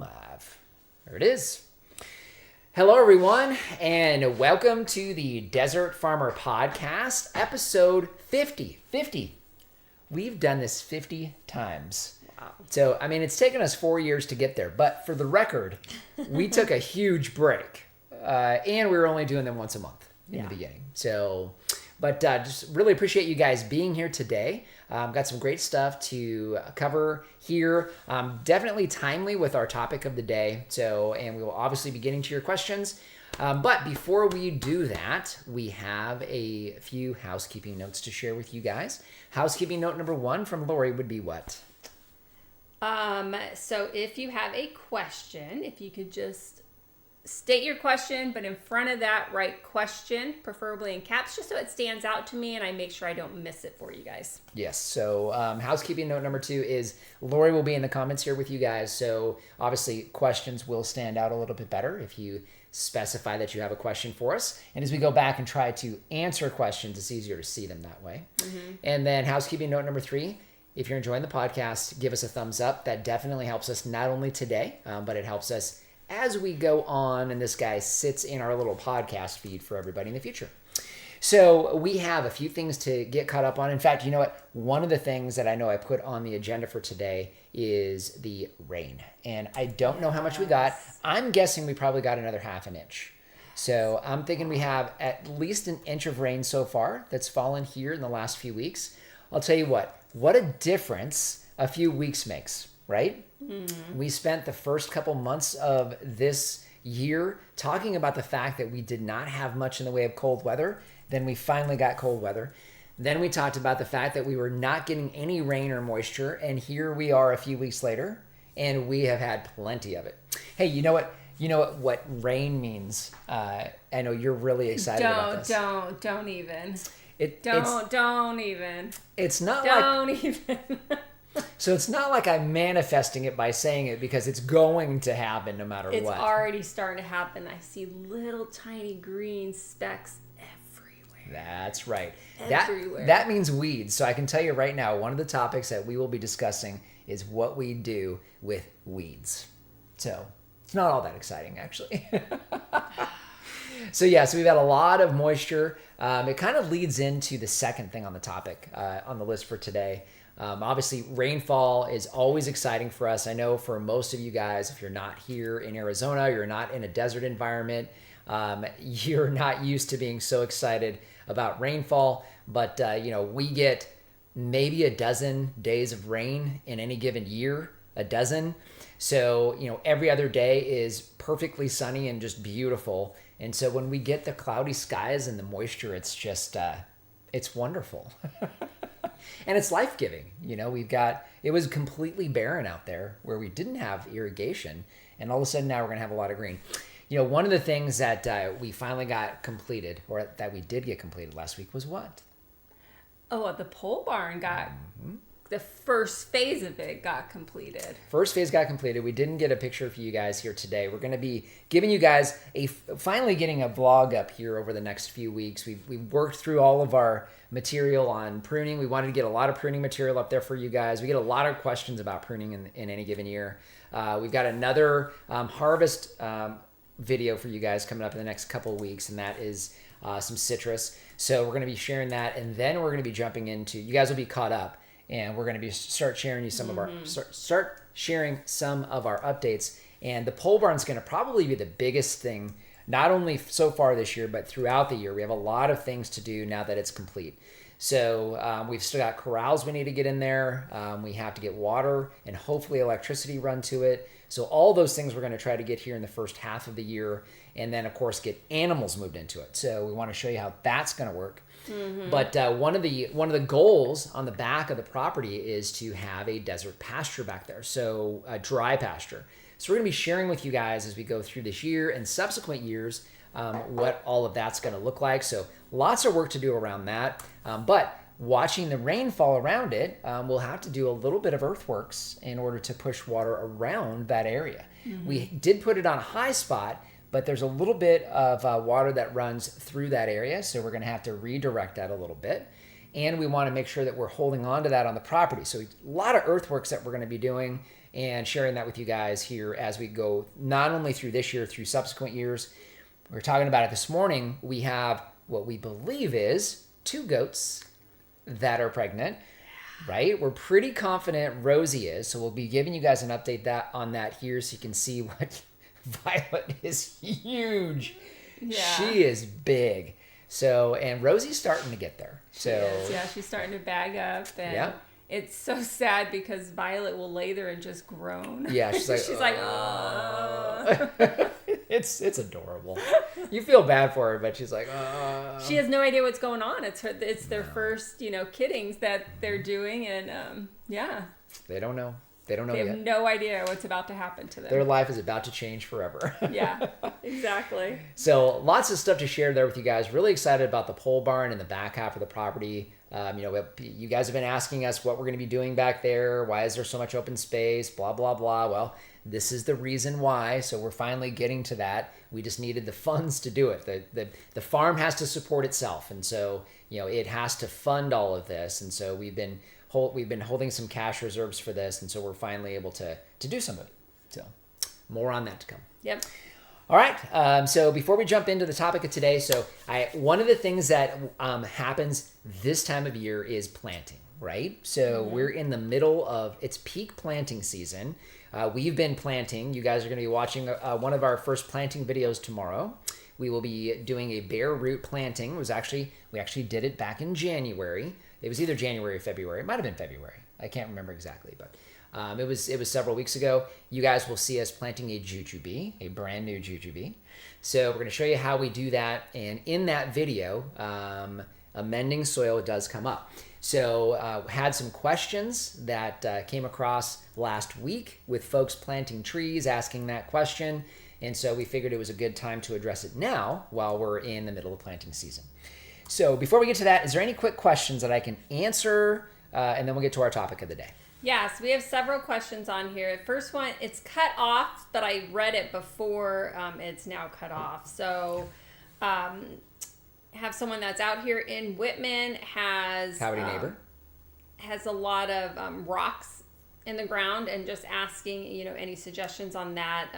Live. There it is. Hello, everyone, and welcome to the Desert Farmer Podcast, episode 50. 50. We've done this 50 times. Wow. So, I mean, it's taken us 4 years to get there, but for the record, we took a huge break, and we were only doing them once a month in the beginning. So, but just really appreciate you guys being here today. Got some great stuff to cover here. Definitely timely with our topic of the day. So, and we will obviously be getting to your questions. But before we do that, we have a few housekeeping notes to share with you guys. Housekeeping note number 1 from Lori would be what? So if you have a question, if you could just state your question, but in front of that, write question, preferably in caps, just so it stands out to me and I make sure I don't miss it for you guys. Yes. So housekeeping note number 2 is Lori will be in the comments here with you guys. So obviously questions will stand out a little bit better if you specify that you have a question for us. And as we go back and try to answer questions, it's easier to see them that way. Mm-hmm. And then housekeeping note number 3, if you're enjoying the podcast, give us a thumbs up. That definitely helps us not only today, but it helps us as we go on, and this guy sits in our little podcast feed for everybody in the future. So we have a few things to get caught up on. In fact, you know what? One of the things that I know I put on the agenda for today is the rain. And I don't know how much we got. I'm guessing we probably got another half an inch. So I'm thinking we have at least an inch of rain so far that's fallen here in the last few weeks. I'll tell you what a difference a few weeks makes, right? Mm-hmm. We spent the first couple months of this year talking about the fact that we did not have much in the way of cold weather. Then we finally got cold weather. Then we talked about the fact that we were not getting any rain or moisture. And here we are a few weeks later, and we have had plenty of it. Hey, you know what? You know what rain means? I know you're really excited about this. Don't even. Don't even. It's not Don't even. So it's not like I'm manifesting it by saying it, because it's going to happen no matter what. It's already starting to happen. I see little tiny green specks everywhere. That's right. Everywhere. That means weeds. So I can tell you right now, one of the topics that we will be discussing is what we do with weeds. So it's not all that exciting, actually. So we've had a lot of moisture. It kind of leads into the second thing on the topic on the list for today. Obviously, rainfall is always exciting for us. I know for most of you guys, if you're not here in Arizona, you're not in a desert environment, you're not used to being so excited about rainfall. But, we get maybe a dozen days of rain in any given year, a dozen. So, every other day is perfectly sunny and just beautiful. And so when we get the cloudy skies and the moisture, it's just, it's wonderful. And it's life-giving. It was completely barren out there where we didn't have irrigation. And all of a sudden now we're going to have a lot of green. One of the things that we finally got completed, or that we did get completed last week, was what? Oh, the pole barn got... Mm-hmm. The first phase of it got completed. First phase got completed. We didn't get a picture for you guys here today. We're going to be giving you guys finally getting a vlog up here over the next few weeks. We've worked through all of our material on pruning. We wanted to get a lot of pruning material up there for you guys. We get a lot of questions about pruning in any given year. We've got another harvest video for you guys coming up in the next couple of weeks, and that is some citrus. So we're going to be sharing that, and then we're going to be jumping into, you guys will be caught up. And we're going to be start sharing some of our updates. And the pole barn is going to probably be the biggest thing, not only so far this year, but throughout the year. We have a lot of things to do now that it's complete. So we've still got corrals we need to get in there. We have to get water and hopefully electricity run to it. So all those things we're going to try to get here in the first half of the year. And then, of course, get animals moved into it. So we want to show you how that's going to work. Mm-hmm. But one of the goals on the back of the property is to have a desert pasture back there, so a dry pasture. So we're going to be sharing with you guys as we go through this year and subsequent years what all of that's going to look like. So lots of work to do around that. But watching the rainfall around it, we'll have to do a little bit of earthworks in order to push water around that area. Mm-hmm. We did put it on a high spot, but there's a little bit of water that runs through that area, so we're going to have to redirect that a little bit. And we want to make sure that we're holding on to that on the property. So a lot of earthworks that we're going to be doing and sharing that with you guys here as we go not only through this year, through subsequent years. We were talking about it this morning. We have what we believe is 2 goats that are pregnant, right? We're pretty confident Rosie is, so we'll be giving you guys an update on that here so you can see what Violet is huge. Yeah. She is big. So, and Rosie's starting to get there. So, Yeah, she's starting to bag up. And yeah. It's so sad because Violet will lay there and just groan. Yeah, she's like, she's like, It's adorable. You feel bad for her, but she's like, She has no idea what's going on. It's their first, kiddings that they're doing, and yeah. They don't know. They don't know They have yet. no idea what's about to happen to them. Their life is about to change forever. Yeah, exactly. So lots of stuff to share there with you guys. Really excited about the pole barn in the back half of the property. You guys have been asking us what we're going to be doing back there. Why is there so much open space? Blah, blah, blah. Well, this is the reason why. So we're finally getting to that. We just needed the funds to do it. The farm has to support itself. And so, it has to fund all of this. And so we've been holding some cash reserves for this. And so we're finally able to do some of it. So more on that to come. Yep. All right. So before we jump into the topic of today, one of the things that happens this time of year is planting, right? So we're in the middle of its peak planting season. We've been planting. You guys are going to be watching one of our first planting videos tomorrow. We will be doing a bare root planting. We actually did it back in January. It was either January or February. It might have been February. I can't remember exactly, but it was several weeks ago. You guys will see us planting a jujube, a brand new jujube. So we're going to show you how we do that. And in that video, amending soil does come up. So had some questions that came across last week with folks planting trees, asking that question. And so we figured it was a good time to address it now while we're in the middle of planting season. So before we get to that, is there any quick questions that I can answer? And then we'll get to our topic of the day. Yes, we have several questions on here. First one, it's cut off, but I read it before it's now cut off. So have someone that's out here in Whitman has... Howdy, neighbor. Has a lot of rocks in the ground and just asking, any suggestions on that.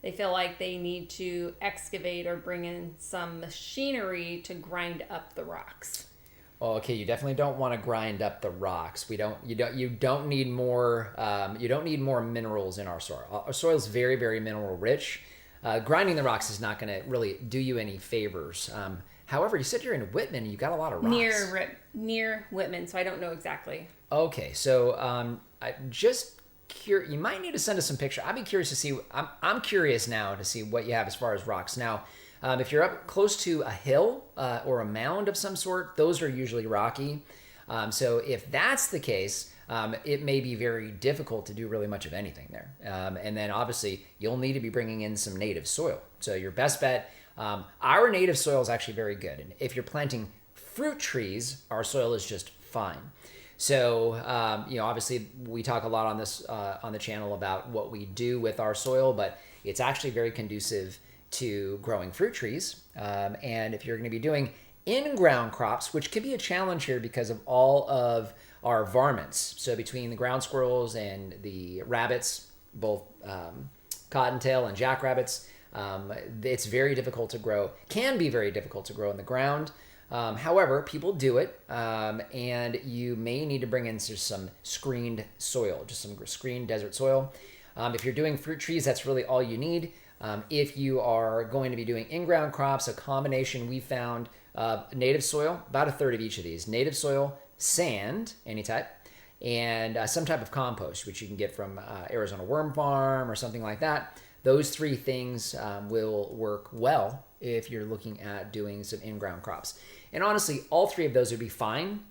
They feel like they need to excavate or bring in some machinery to grind up the rocks. Well, okay, you definitely don't want to grind up the rocks. You don't need more minerals in our soil. Our soil is very, very mineral rich. Grinding the rocks is not going to really do you any favors. However, you said you're in Whitman and you got a lot of rocks. Near Whitman, so I don't know exactly. Okay, so you might need to send us some pictures. I'd be curious to see. I'm curious now to see what you have as far as rocks. Now, if you're up close to a hill or a mound of some sort, those are usually rocky. So if that's the case, it may be very difficult to do really much of anything there. And then obviously you'll need to be bringing in some native soil. So your best bet, our native soil is actually very good. And if you're planting fruit trees, our soil is just fine. So, obviously we talk a lot on this, on the channel about what we do with our soil, but it's actually very conducive to growing fruit trees. And if you're going to be doing in-ground crops, which can be a challenge here because of all of our varmints. So between the ground squirrels and the rabbits, both cottontail and jackrabbits, it's very difficult to grow, can be very difficult to grow in the ground. However, people do it, and you may need to bring in some screened soil, just some screened desert soil. If you're doing fruit trees, that's really all you need. If you are going to be doing in-ground crops, a combination we found native soil, about a third of each of these, native soil, sand, any type, and some type of compost, which you can get from Arizona Worm Farm or something like that. Those three things will work well if you're looking at doing some in-ground crops. And honestly, all three of those would be fine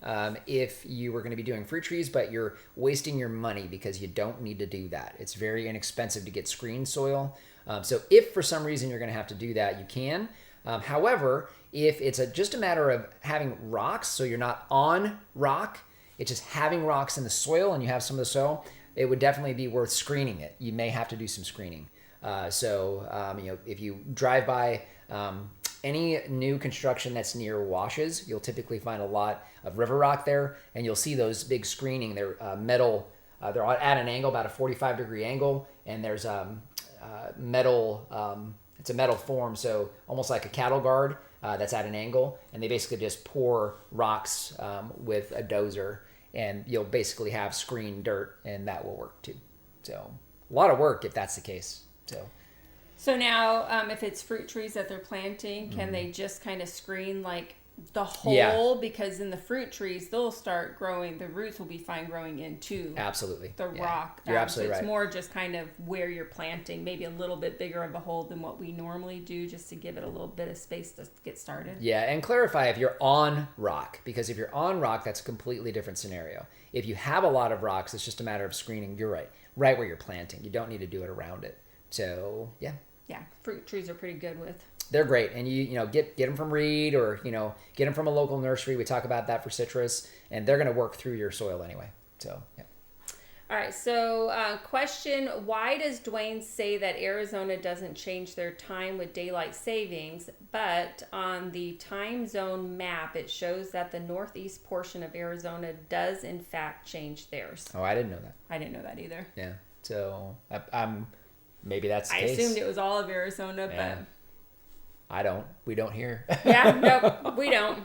if you were going to be doing fruit trees, but you're wasting your money because you don't need to do that. It's very inexpensive to get screened soil. So if for some reason you're going to have to do that, you can. However, if it's just a matter of having rocks, so you're not on rock, it's just having rocks in the soil and you have some of the soil, it would definitely be worth screening it. You may have to do some screening. If you drive by any new construction that's near washes, you'll typically find a lot of river rock there, and you'll see those big screening. They're metal They're at an angle, about a 45-degree angle, and there's metal. It's a metal form, so almost like a cattle guard that's at an angle, and they basically just pour rocks with a dozer, and you'll basically have screened dirt, and that will work too. So a lot of work if that's the case. So now, if it's fruit trees that they're planting, can they just kind of screen like the hole? Yeah. Because in the fruit trees, they'll start growing. The roots will be fine growing into Absolutely the rock. You're absolutely so it's right. more just kind of where you're planting, maybe a little bit bigger of a hole than what we normally do, just to give it a little bit of space to get started. Yeah, and clarify if you're on rock, because if you're on rock, that's a completely different scenario. If you have a lot of rocks, it's just a matter of screening. You're right where you're planting. You don't need to do it around it. So yeah. Yeah, fruit trees are pretty good with. They're great, and you know get them from Reed, or get them from a local nursery. We talk about that for citrus, and they're going to work through your soil anyway. So yeah. All right, so question, why does Dwayne say that Arizona doesn't change their time with daylight savings, but on the time zone map, it shows that the northeast portion of Arizona does in fact change theirs? Oh, I didn't know that. I didn't know that either. Yeah, so I'm maybe that's the I case. assumed it was all of Arizona, Yeah. We don't here. but yeah, nope, we don't.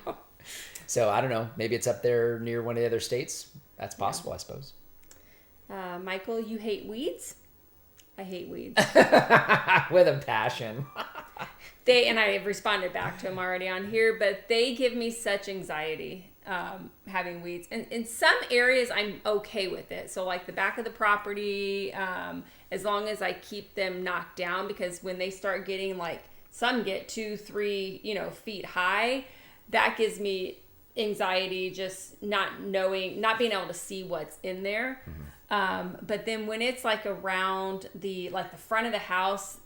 So I don't know. Maybe it's up there near one of the other states. That's possible, I suppose. Michael, you hate weeds? I hate weeds. With a passion. And I have responded back to him already on here, but they give me such anxiety having weeds. And in some areas, I'm okay with it. So like the back of the property, as long as I keep them knocked down, because when they start getting like, some get 2-3 feet high, that gives me anxiety, just not being able to see what's in there. But then when it's like around the front of the house,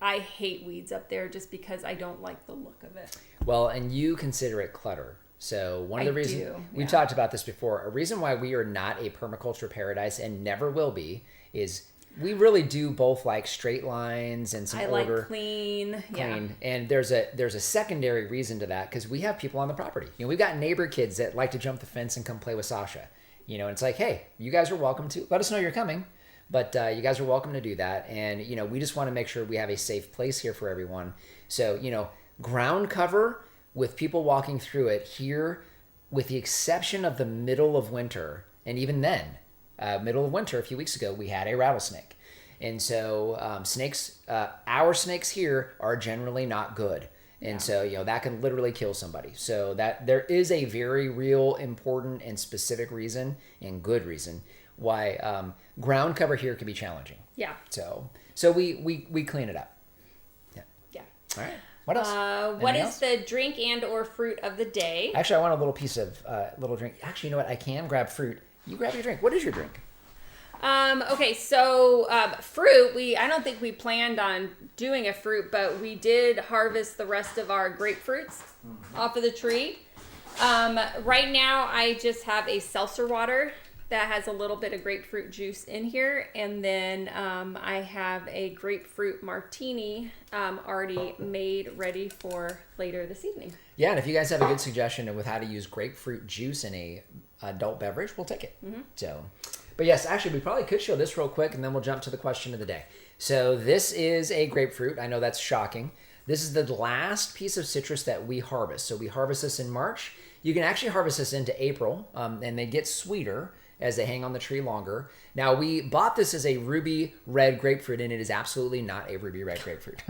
I hate weeds up there just because I don't like the look of it. Well, and you consider it clutter. So one of the reasons we've yeah. talked about this before, a reason why we are not a permaculture paradise and never will be is we really do both like straight lines and some order. Like clean. Yeah. And there's a secondary reason to that, because we have people on the property. We've got neighbor kids that like to jump the fence and come play with Sasha. And it's like, hey, you guys are welcome to let us know you're coming. But you guys are welcome to do that. And, we just want to make sure we have a safe place here for everyone. So, ground cover with people walking through it here, with the exception of the middle of winter. And even then, middle of winter, a few weeks ago, we had a rattlesnake. And so snakes, our snakes here are generally not good. And so, that can literally kill somebody. So that there is a very real, important, and specific reason, and good reason, why ground cover here can be challenging. Yeah. So we clean it up. Yeah. Yeah. All right. What else? What is the drink and or fruit of the day? Actually, I want a little piece of little drink. Actually, you know what? I can grab fruit. You grab your drink. What is your drink? Okay, so fruit, I don't think we planned on doing a fruit, but we did harvest the rest of our grapefruits off of the tree. Right now, I just have a seltzer water that has a little bit of grapefruit juice in here, and then I have a grapefruit martini already made, ready for later this evening. Yeah, and if you guys have a good suggestion with how to use grapefruit juice in a adult beverage, we'll take it. So, but yes, actually, we probably could show this real quick, and then we'll jump to the question of the day. So this is a grapefruit. I know that's shocking. This is the last piece of citrus that we harvest. So we harvest this in March. You can actually harvest this into April, and they get sweeter as they hang on the tree longer. Now, we bought this as a ruby red grapefruit, and it is absolutely not a ruby red grapefruit.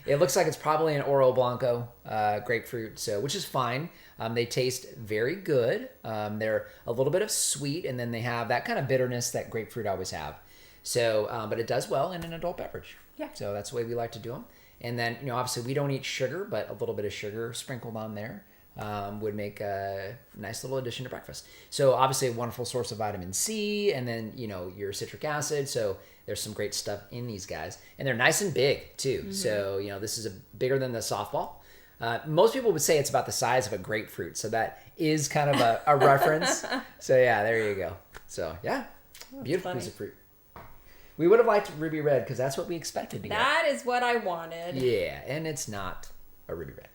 It looks like it's probably an Oro Blanco grapefruit, which is fine. They taste very good. They're a little bit of sweet, and then they have that kind of bitterness that grapefruit always have. So, but it does well in an adult beverage. Yeah. So that's the way we like to do them. And then, obviously we don't eat sugar, but a little bit of sugar sprinkled on there would make a nice little addition to breakfast. So obviously a wonderful source of vitamin C, and then, your citric acid. So there's some great stuff in these guys, and they're nice and big too. Mm-hmm. So, this is bigger than the softball. Most people would say it's about the size of a grapefruit. So that is kind of a reference. So yeah, there you go. So yeah, beautiful piece of fruit. We would have liked ruby red because that's what we expected to get. That is what I wanted. Yeah, and it's not a ruby red.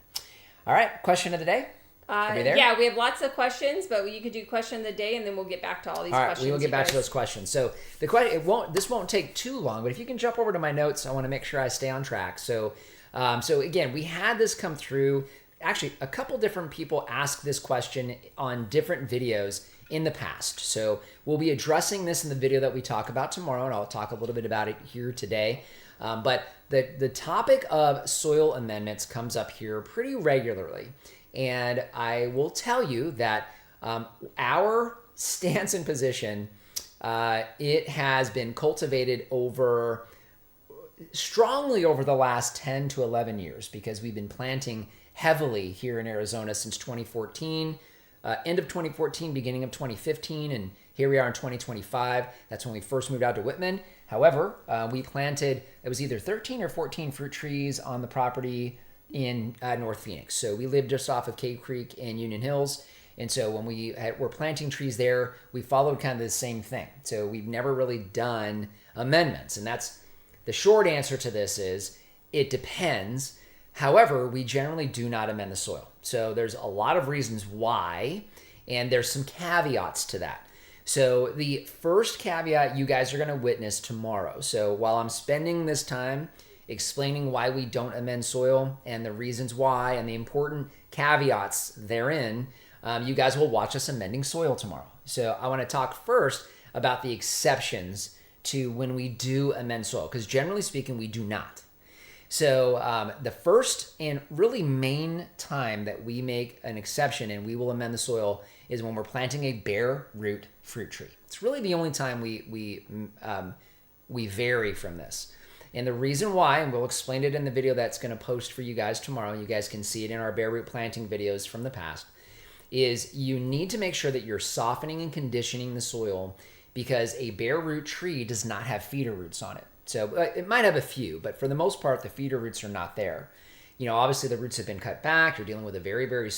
All right, question of the day. Are we there? Yeah, we have lots of questions, but you could do question of the day, and then we'll get back to all these questions. All right, we will get back to those questions. So the question, this won't take too long, but if you can jump over to my notes, I want to make sure I stay on track. So again, we had this come through. Actually, a couple different people asked this question on different videos in the past. So we'll be addressing this in the video that we talk about tomorrow, and I'll talk a little bit about it here today. But the topic of soil amendments comes up here pretty regularly. And I will tell you that our stance and position, it has been cultivated strongly over the last 10 to 11 years, because we've been planting heavily here in Arizona since 2014, end of 2014, beginning of 2015, and here we are in 2025. That's when we first moved out to Whitman. However, we planted, it was either 13 or 14 fruit trees on the property in North Phoenix. So we lived just off of Cave Creek in Union Hills. And so when were planting trees there, we followed kind of the same thing. So we've never really done amendments. And that's the short answer to this is it depends. However, we generally do not amend the soil. So there's a lot of reasons why, and there's some caveats to that. So the first caveat you guys are going to witness tomorrow. So while I'm spending this time explaining why we don't amend soil and the reasons why and the important caveats therein, you guys will watch us amending soil tomorrow. So I want to talk first about the exceptions to when we do amend soil, because generally speaking, we do not. So the first and really main time that we make an exception and we will amend the soil is when we're planting a bare root fruit tree. It's really the only time we vary from this. And the reason why, and we'll explain it in the video that's going to post for you guys tomorrow, you guys can see it in our bare root planting videos from the past, is you need to make sure that you're softening and conditioning the soil, because a bare root tree does not have feeder roots on it. So it might have a few, but for the most part, the feeder roots are not there. You know, obviously the roots have been cut back. You're dealing with a very, very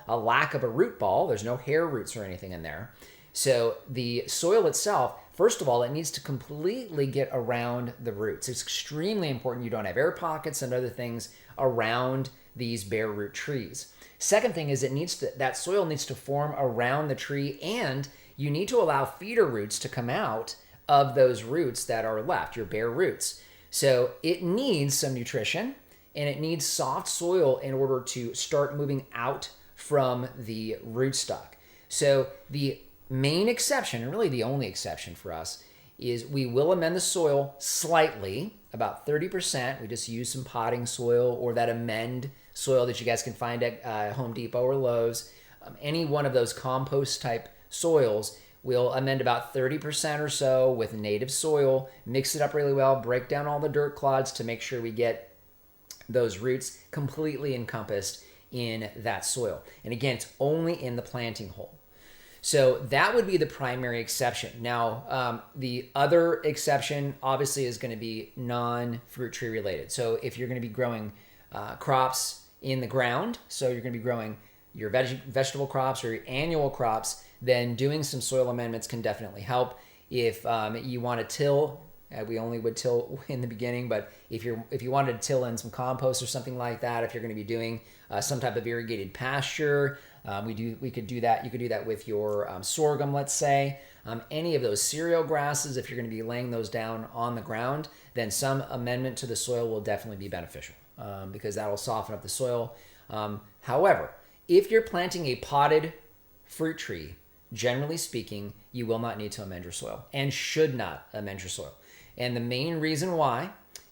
a lack of a root ball. There's no hair roots or anything in there. So the soil itself, first of all, it needs to completely get around the roots. It's extremely important you don't have air pockets and other things around these bare root trees. Second thing is that soil needs to form around the tree, and you need to allow feeder roots to come out of those roots that are left, your bare roots. So it needs some nutrition, and it needs soft soil in order to start moving out from the rootstock. So the main exception, and really the only exception for us, is we will amend the soil slightly, about 30%. We just use some potting soil or that amend soil that you guys can find at Home Depot or Lowe's. Any one of those compost type soils, we'll amend about 30% or so with native soil, mix it up really well, break down all the dirt clods to make sure we get those roots completely encompassed in that soil. And again, it's only in the planting hole. So that would be the primary exception. Now, the other exception obviously is going to be non-fruit tree related. So if you're going to be growing crops in the ground, so you're going to be growing your vegetable crops or your annual crops, then doing some soil amendments can definitely help. If you want to till, we only would till in the beginning, but if you wanted to till in some compost or something like that, if you're going to be doing some type of irrigated pasture, we could do that. You could do that with your sorghum, let's say. Any of those cereal grasses, if you're going to be laying those down on the ground, then some amendment to the soil will definitely be beneficial because that will soften up the soil. However, if you're planting a potted fruit tree, generally speaking, you will not need to amend your soil and should not amend your soil. And the main reason why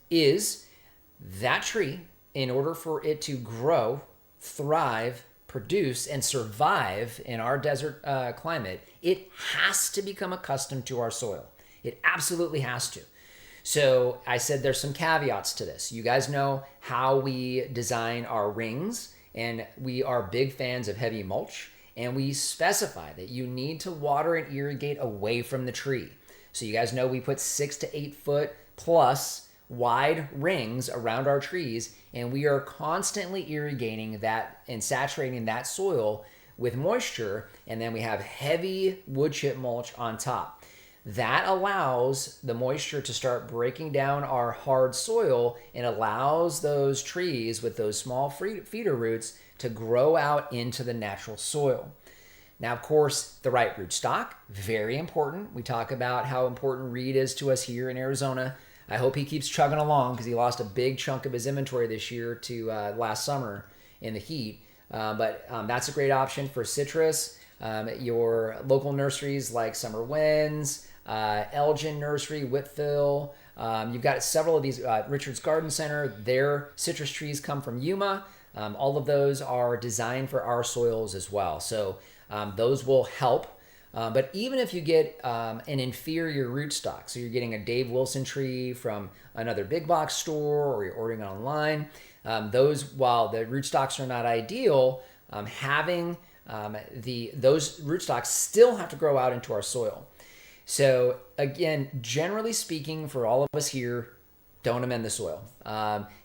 is that tree, in order for it to grow, thrive, produce, and survive in our desert climate, it has to become accustomed to our soil. It absolutely has to. So I said there's some caveats to this. You guys know how we design our rings, and we are big fans of heavy mulch, and we specify that you need to water and irrigate away from the tree. So you guys know we put 6 to 8 foot plus wide rings around our trees, and we are constantly irrigating that and saturating that soil with moisture, and then we have heavy wood chip mulch on top. that allows the moisture to start breaking down our hard soil and allows those trees with those small feeder roots to grow out into the natural soil. Now, of course, the right rootstock, very important. We talk about how important reed is to us here in Arizona. I hope he keeps chugging along because he lost a big chunk of his inventory this year to last summer in the heat. But that's a great option for citrus. Your local nurseries like Summer Winds, Elgin Nursery, Whitfill. You've got several of these. Richard's Garden Center, their citrus trees come from Yuma. All of those are designed for our soils as well. So those will help. But even if you get an inferior rootstock, so you're getting a Dave Wilson tree from another big box store or you're ordering online, those, while the rootstocks are not ideal, having those rootstocks still have to grow out into our soil. So again, generally speaking, for all of us here, don't amend the soil.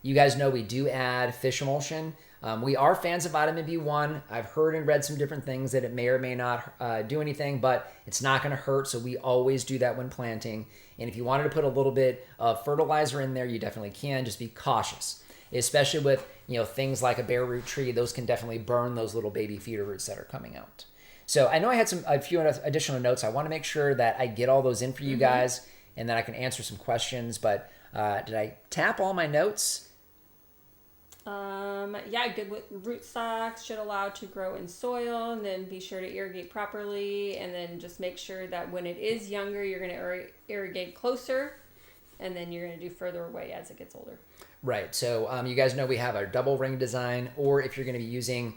You guys know we do add fish emulsion. We are fans of vitamin B1. I've heard and read some different things that it may or may not do anything, but it's not going to hurt. So we always do that when planting. And if you wanted to put a little bit of fertilizer in there, you definitely can. Just be cautious, especially with things like a bare root tree. Those can definitely burn those little baby feeder roots that are coming out. So I know I had a few additional notes. I want to make sure that I get all those in for you guys and then I can answer some questions. But did I tap all my notes? Yeah, good with rootstocks, should allow to grow in soil, and then be sure to irrigate properly, and then just make sure that when it is younger, you're going to irrigate closer, and then you're going to do further away as it gets older. Right. So you guys know we have our double ring design, or if you're going to be using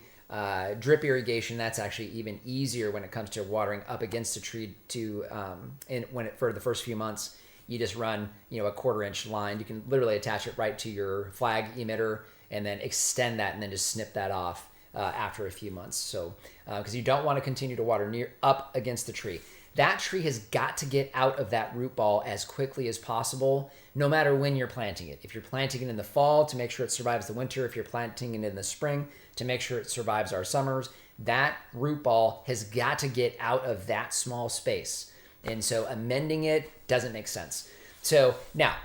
drip irrigation, that's actually even easier when it comes to watering up against a tree for the first few months. You just run, a 1/4-inch line. You can literally attach it right to your flag emitter and then extend that and then just snip that off after a few months. So, because you don't want to continue to water up against the tree. That tree has got to get out of that root ball as quickly as possible, no matter when you're planting it. If you're planting it in the fall, to make sure it survives the winter. If you're planting it in the spring, to make sure it survives our summers. That root ball has got to get out of that small space. And so amending it doesn't make sense. So now,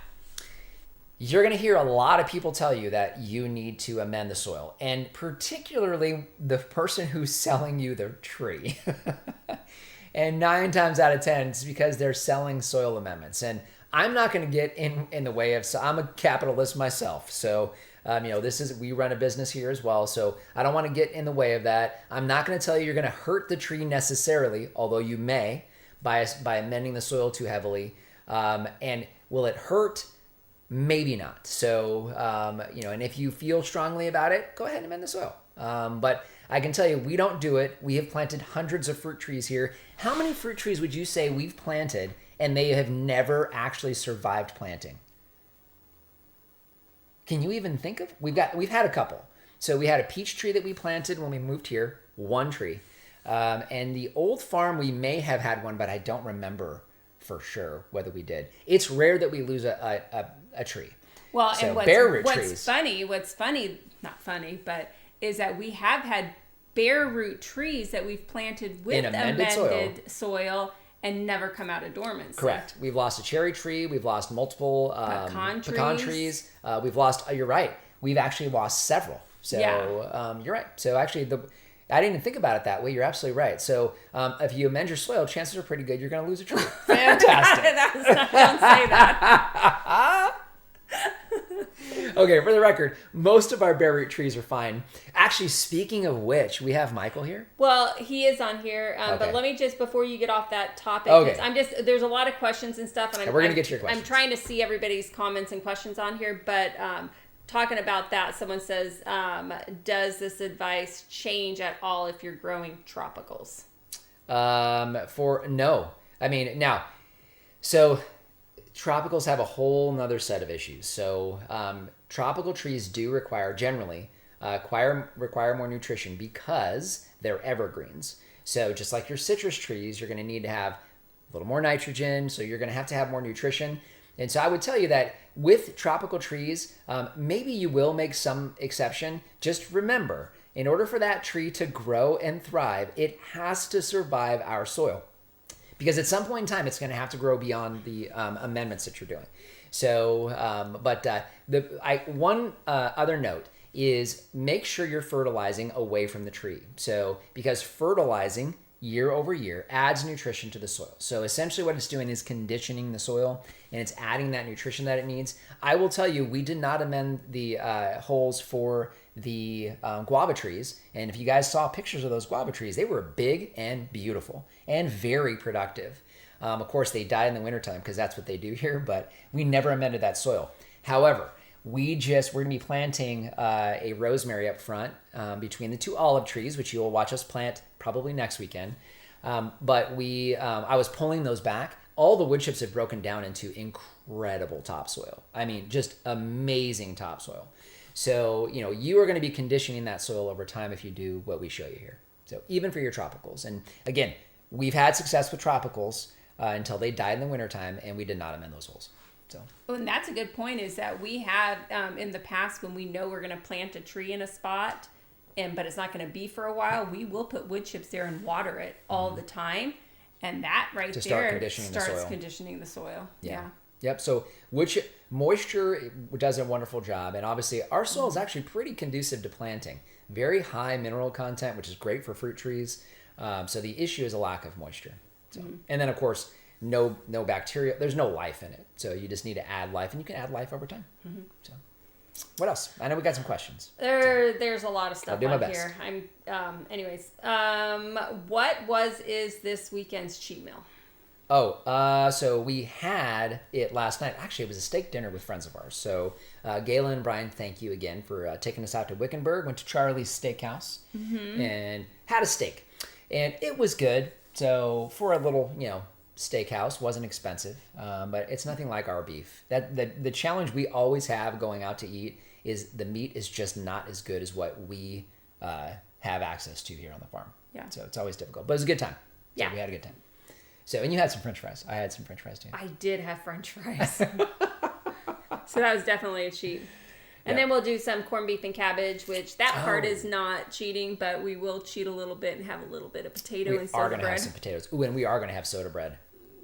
you're going to hear a lot of people tell you that you need to amend the soil, and particularly the person who's selling you the tree. And 9 times out of 10, it's because they're selling soil amendments. And I'm not going to get in the way of, so I'm a capitalist myself. So, we run a business here as well. So I don't want to get in the way of that. I'm not going to tell you you're going to hurt the tree necessarily, although you may by amending the soil too heavily. And will it hurt? Maybe not. So, and if you feel strongly about it, go ahead and amend the soil. But I can tell you, we don't do it. We have planted hundreds of fruit trees here. How many fruit trees would you say we've planted and they have never actually survived planting? Can you even think of? We've had a couple. So we had a peach tree that we planted when we moved here, 1 tree. And the old farm, we may have had one, but I don't remember for sure whether we did. It's rare that we lose a tree. Well, so and what's funny, not funny, but is that we have had bare root trees that we've planted with amended soil and never come out of dormancy. Correct. We've lost a cherry tree. We've lost multiple pecan trees. We've lost, you're right. We've actually lost several. So you're right. So actually, I didn't even think about it that way. You're absolutely right. So if you amend your soil, chances are pretty good you're going to lose a tree. Fantastic. Don't say that. Okay, for the record, most of our bare root trees are fine. Actually, speaking of which, we have Michael here. Well, he is on here, Okay. But let me just, before you get off that topic, there's a lot of questions and stuff, and we're going to get to your questions. I'm trying to see everybody's comments and questions on here, but talking about that, someone says, does this advice change at all if you're growing tropicals? No. I mean, now, so tropicals have a whole nother set of issues. So tropical trees do require more nutrition because they're evergreens. So just like your citrus trees, you're going to need to have a little more nitrogen. So you're going to have more nutrition. And so I would tell you that with tropical trees, maybe you will make some exception. Just remember, in order for that tree to grow and thrive, it has to survive our soil. because at some point in time, it's going to have to grow beyond the amendments that you're doing. So, one other note is make sure you're fertilizing away from the tree. So, because fertilizing year over year adds nutrition to the soil. So essentially what it's doing is conditioning the soil, and it's adding that nutrition that it needs. I will tell you, we did not amend the holes for the guava trees. And if you guys saw pictures of those guava trees, they were big and beautiful and very productive. Of course, they died in the wintertime because that's what they do here, but we never amended that soil. However, we're going to be planting a rosemary up front between the two olive trees, which you'll watch us plant probably next weekend. But I was pulling those back. All the wood chips have broken down into incredible topsoil. I mean, just amazing topsoil. So, you are going to be conditioning that soil over time if you do what we show you here. So even for your tropicals. And again, we've had success with tropicals until they died in the wintertime, and we did not amend those holes. So. Well, and that's a good point, is that we have in the past, when we know we're going to plant a tree in a spot, but it's not going to be for a while, we will put wood chips there and water it all the time. And that right there starts conditioning the soil. Yeah. Yep. So moisture does a wonderful job. And obviously our soil is actually pretty conducive to planting. Very high mineral content, which is great for fruit trees. So the issue is a lack of moisture. So, and then of course, no bacteria. There's no life in it. So you just need to add life, and you can add life over time. So what else? I know we got some questions. There's a lot of stuff I'll do my best. Here. What is this weekend's cheat meal? So we had it last night. Actually, it was a steak dinner with friends of ours. So Gayla and Brian, thank you again for taking us out to Wickenburg. Went to Charlie's Steakhouse and had a steak. And it was good. So for a little, steakhouse, wasn't expensive, but it's nothing like our beef. The challenge we always have going out to eat is the meat is just not as good as what we have access to here on the farm. Yeah. So it's always difficult, but it was a good time. So we had a good time. So, and you had some French fries. I had some French fries too. I did have French fries. So that was definitely a cheat. And then we'll do some corned beef and cabbage, which that part is not cheating, but we will cheat a little bit and have a little bit of potato and soda bread. We are going to have some potatoes. Ooh, and we are going to have soda bread.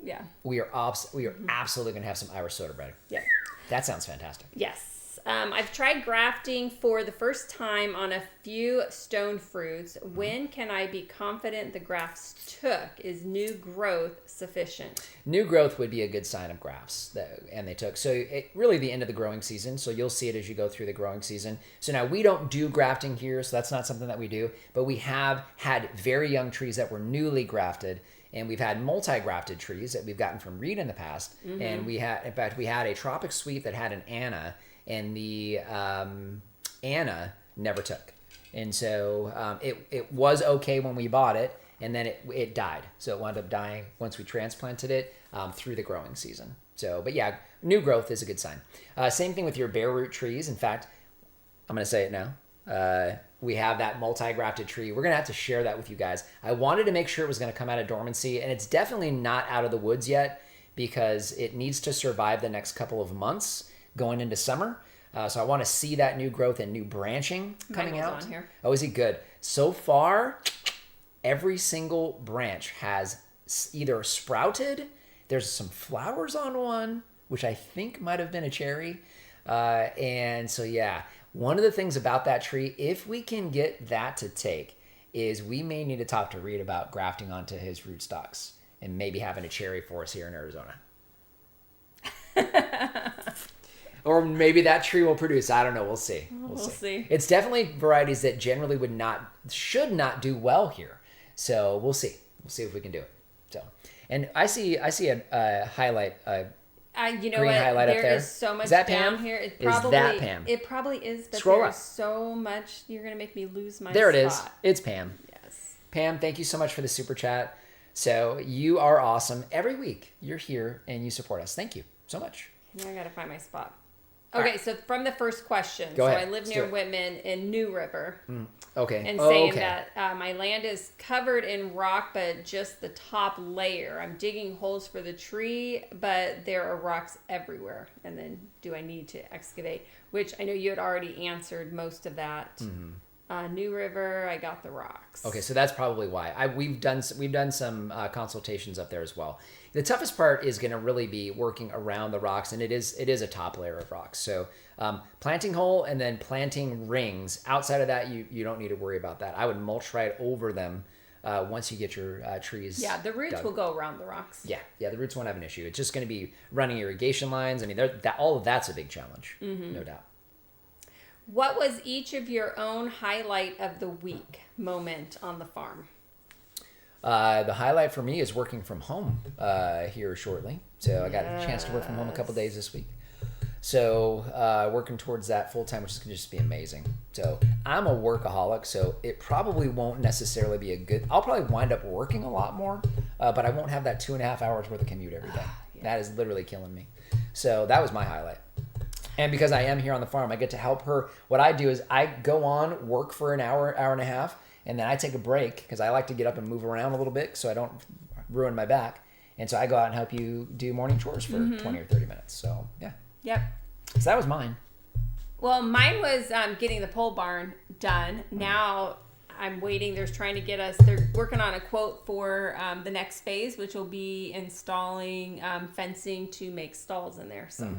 Yeah. We are absolutely going to have some Irish soda bread. Yeah. That sounds fantastic. Yes. I've tried grafting for the first time on a few stone fruits. When can I be confident the grafts took? Is new growth sufficient? New growth would be a good sign of grafts and they took. So really the end of the growing season. So you'll see it as you go through the growing season. So now we don't do grafting here, so that's not something that we do. But we have had very young trees that were newly grafted. And we've had multi-grafted trees that we've gotten from Reed in the past. And we had a tropic sweet that had an Anna, and the Anna never took. And so it was okay when we bought it, and then it died. So it wound up dying once we transplanted it through the growing season. So, but yeah, new growth is a good sign. Same thing with your bare root trees. In fact, I'm going to say it now. We have that multi-grafted tree. We're going to have to share that with you guys. I wanted to make sure it was going to come out of dormancy, and it's definitely not out of the woods yet because it needs to survive the next couple of months going into summer. So I want to see that new growth and new branching coming out. On here. Oh, is he good? So far, every single branch has either sprouted, there's some flowers on one, which I think might have been a cherry. And so, yeah. One of the things about that tree, if we can get that to take, is we may need to talk to Reed about grafting onto his rootstocks and maybe having a cherry for us here in Arizona. Or maybe that tree will produce. I don't know. We'll see. We'll see. It's definitely varieties that generally should not do well here. So we'll see. We'll see if we can do it. So, and I see a highlight. You know green what? Highlight there up there. Is so much is that down Pam? Here. Is that Pam? It probably is, but Scroll there's up. so much. You're gonna make me lose my There it spot. is. It's Pam. Yes. Pam, thank you so much for the super chat. So you are awesome. Every week you're here and you support us. Thank you so much. Now I gotta find my spot. Okay, right. So from the first question, Go ahead. I live near Whitman in New River. Okay. And saying that my land is covered in rock, but just the top layer. I'm digging holes for the tree, but there are rocks everywhere. And then do I need to excavate? Which I know you had already answered most of that. New River, I got the rocks. Okay, so that's probably why. We've done some consultations up there as well. The toughest part is going to really be working around the rocks, and it is a top layer of rocks. So planting hole and then planting rings. Outside of that, you don't need to worry about that. I would mulch right over them once you get your trees. Yeah, the roots will go around the rocks. Yeah, the roots won't have an issue. It's just going to be running irrigation lines. I mean, all of that's a big challenge, no doubt. What was each of your own highlight of the week moment on the farm? The highlight for me is working from home here shortly. So I got a chance to work from home a couple days this week. So working towards that full time, which is going to just be amazing. So I'm a workaholic, so it probably won't necessarily be I'll probably wind up working a lot more, but I won't have that 2.5 hours worth of commute every day. Yeah. That is literally killing me. So that was my highlight. And because I am here on the farm, I get to help her. What I do is I go on, work for an hour and a half, and then I take a break because I like to get up and move around a little bit so I don't ruin my back. And so I go out and help you do morning chores for 20 or 30 minutes. So, yeah. Yep. So that was mine. Well, mine was getting the pole barn done. Now I'm waiting. They're working on a quote for the next phase, which will be installing fencing to make stalls in there. So.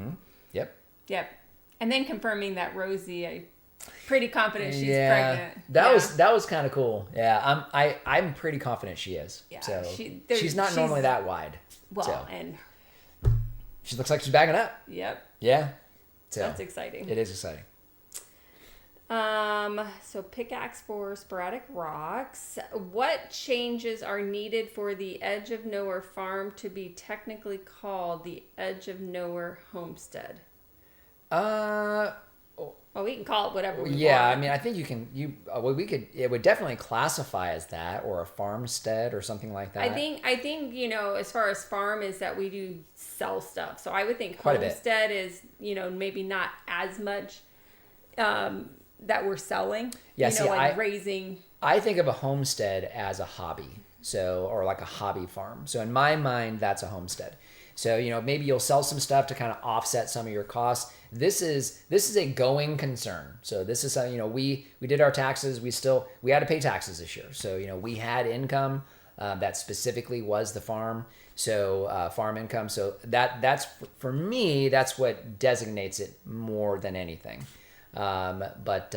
Yep. And then confirming that Rosie, I'm pretty confident she's pregnant. That was kind of cool. Yeah, I'm pretty confident she is. Yeah, so she's not normally that wide. Well, and she looks like she's bagging up. Yep. Yeah. So that's exciting. It is exciting. So pickaxe for sporadic rocks. What changes are needed for the Edge of Nowhere farm to be technically called the Edge of Nowhere homestead? Well, we can call it whatever we want. I mean, I think it would definitely classify as that, or a farmstead or something like that. I think, as far as farm is that we do sell stuff. So I would think Quite homestead is, maybe not as much that we're selling. Yeah, raising. I think of a homestead as a hobby. Or like a hobby farm. So in my mind, that's a homestead. So, maybe you'll sell some stuff to kind of offset some of your costs. This is a going concern. So this is something, we did our taxes. We had to pay taxes this year. So, we had income that specifically was the farm. So farm income. So that's for me, that's what designates it more than anything. But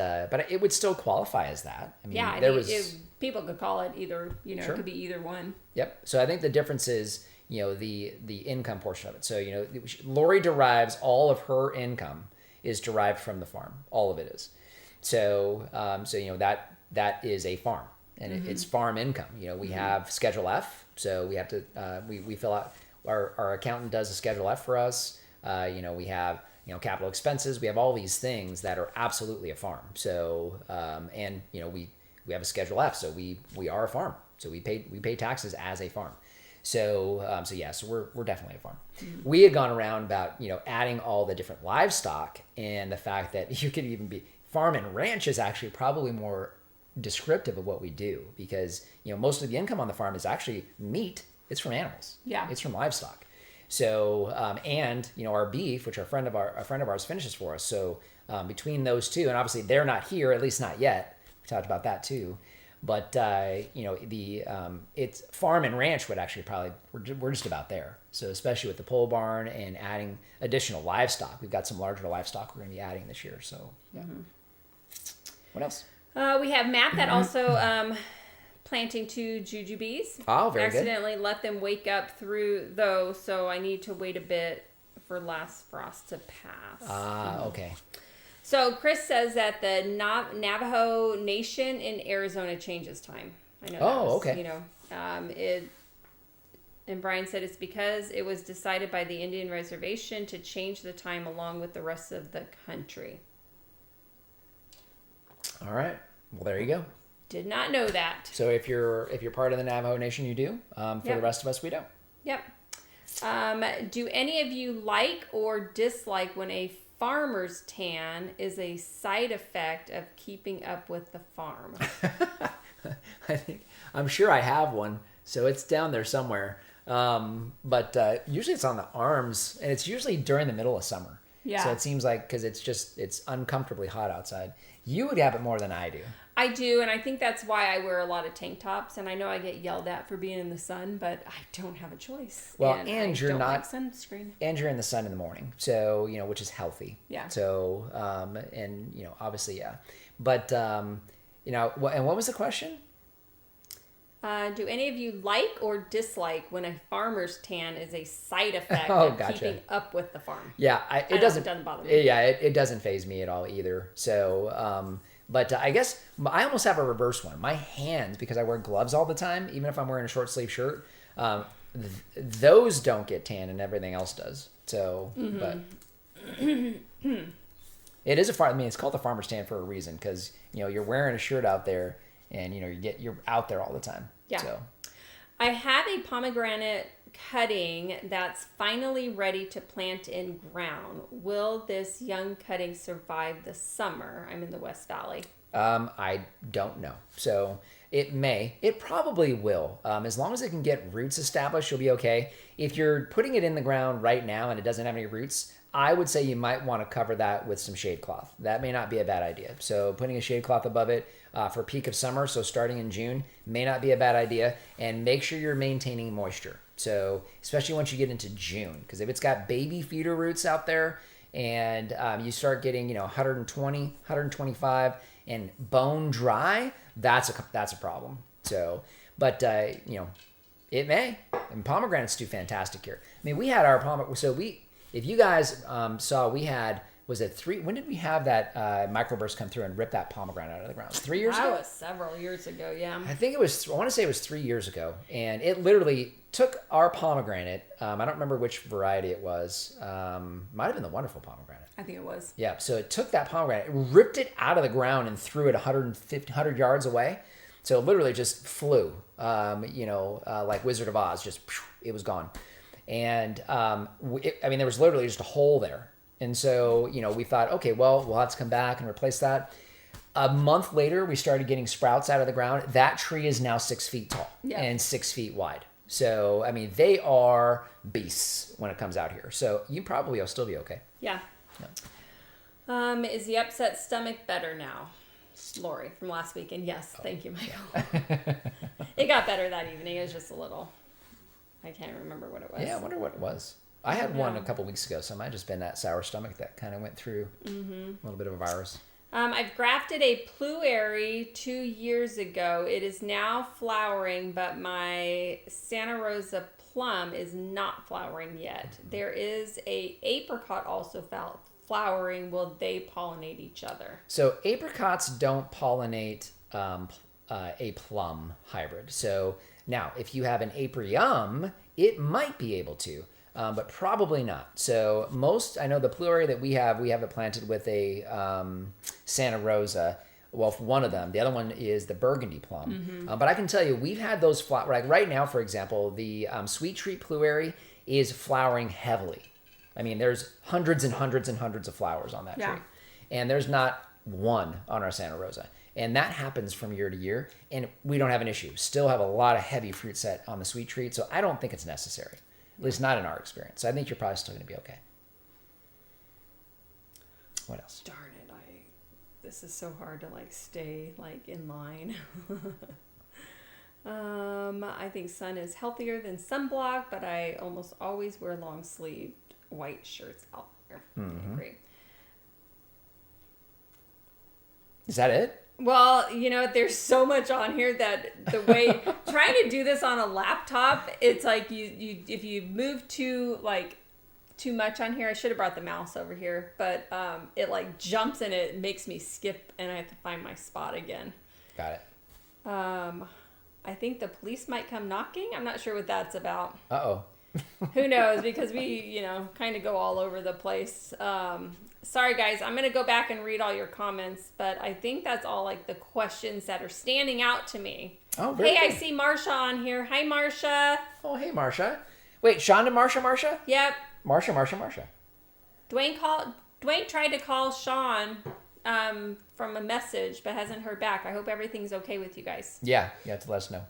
it would still qualify as that. I mean, people could call it either, Sure. It could be either one. Yep. So I think the difference is, the income portion of it. So, Lori derives all of her income is derived from the farm. All of it is. So, that is a farm, and it's farm income. We have Schedule F. So we have to, we fill out, our accountant does a Schedule F for us. We have, capital expenses. We have all these things that are absolutely a farm. So, we have a Schedule F. So we are a farm. So we pay taxes as a farm. So we're definitely a farm. Mm-hmm. We had gone around about, adding all the different livestock, and the fact that you could even be farm and ranch is actually probably more descriptive of what we do, because, most of the income on the farm is actually meat. It's from animals. Yeah. It's from livestock. So, and, our beef, which a friend of ours finishes for us. So, between those two, and obviously they're not here, at least not yet. We talked about that too. But it's farm and ranch would actually probably we're just about there. So especially with the pole barn and adding additional livestock, we've got some larger livestock we're going to be adding this year. So yeah. Mm-hmm. What else? We have Matt that also planting 2 jujubes. Oh, very accidentally good. Let them wake up through those, so I need to wait a bit for last frost to pass. Okay. So Chris says that the Navajo Nation in Arizona changes time. I know. Okay. And Brian said it's because it was decided by the Indian reservation to change the time along with the rest of the country. All right. Well, there you go. Did not know that. So if you're part of the Navajo Nation, you do. For the rest of us, we don't. Yep. Do any of you like or dislike when a farmer's tan is a side effect of keeping up with the farm? I'm sure I have one, so it's down there somewhere. But usually it's on the arms, and it's usually during the middle of summer. Yeah. So it seems like, because it's uncomfortably hot outside. You would have it more than I do. I do, and I think that's why I wear a lot of tank tops. And I know I get yelled at for being in the sun, but I don't have a choice. Well, and and I you're don't not like sunscreen. and you're in the sun in the morning, so which is healthy. Yeah. So and obviously, yeah, but and what was the question? Do any of you like or dislike when a farmer's tan is a side effect Oh, of gotcha. keeping up with the farm? Yeah, it doesn't bother me. Yeah, it doesn't faze me at all either. So, but I guess I almost have a reverse one. My hands, because I wear gloves all the time, even if I'm wearing a short sleeve shirt, those don't get tan, and everything else does. So, but it is it's called the farmer's tan for a reason, because you're wearing a shirt out there, and you're out there all the time. Yeah. So. I have a pomegranate cutting that's finally ready to plant in ground. Will this young cutting survive the summer? I'm in the West Valley. I don't know. So it probably will. As long as it can get roots established, you'll be okay. If you're putting it in the ground right now and it doesn't have any roots, I would say you might want to cover that with some shade cloth. That may not be a bad idea. So putting a shade cloth above it for peak of summer, so starting in June, may not be a bad idea. And make sure you're maintaining moisture. So especially once you get into June, because if it's got baby feeder roots out there and you start getting 120, 125 and bone dry, that's a problem. So, but it may. And pomegranates do fantastic here. I mean, we had our pomegranate. So if you guys saw, we had, was it 3? When did we have that microburst come through and rip that pomegranate out of the ground? 3 years ago? That was several years ago, yeah. I think I want to say it was 3 years ago. And it literally took our pomegranate. I don't remember which variety it was. Might have been the wonderful pomegranate. I think it was. Yeah. So it took that pomegranate, ripped it out of the ground and threw it 100 yards away. So it literally just flew, like Wizard of Oz, it was gone. And there was literally just a hole there. And so, we thought, okay, well, we'll have to come back and replace that. A month later, we started getting sprouts out of the ground. That tree is now 6 feet tall and 6 feet wide. So, they are beasts when it comes out here. So you probably will still be okay. Yeah. Is the upset stomach better now? Lori from last weekend. Yes. Thank you, Michael. It got better that evening. It was just a little, I can't remember what it was. Yeah, I wonder what it was. I had one a couple weeks ago, so it might have just been that sour stomach that kind of went through a little bit of a virus. I've grafted a pluary 2 years ago. It is now flowering, but my Santa Rosa plum is not flowering yet. There is a apricot also flowering. Will they pollinate each other? So apricots don't pollinate a plum hybrid. So now, if you have an aprium, it might be able to. But probably not. So I know the pluary that we have it planted with a Santa Rosa. Well, one of them. The other one is the burgundy plum. But I can tell you, we've had those flower. Like right now, for example, the sweet treat pluary is flowering heavily. There's hundreds and hundreds and hundreds of flowers on that tree. And there's not one on our Santa Rosa. And that happens from year to year. And we don't have an issue. Still have a lot of heavy fruit set on the sweet treat. So I don't think it's necessary. At least not in our experience. So I think you're probably still going to be okay. What else? Darn it! This is so hard to stay in line. I think sun is healthier than sunblock, but I almost always wear long sleeved white shirts out there. I agree. Is that it? Well, there's so much on here that the way trying to do this on a laptop, it's like you if you move too much on here. I should have brought the mouse over here, but it jumps and it makes me skip and I have to find my spot again. Got it. I think the police might come knocking. I'm not sure what that's about. Uh-oh. Who knows? Because we, kind of go all over the place. Sorry, guys. I'm going to go back and read all your comments, but I think that's all the questions that are standing out to me. Oh, very Hey, good. I see Marsha on here. Hi, Marsha. Oh, hey, Marsha. Wait, Sean and Marsha? Yep. Marsha. Dwayne tried to call Sean from a message, but hasn't heard back. I hope everything's okay with you guys. Yeah, you have to let us know.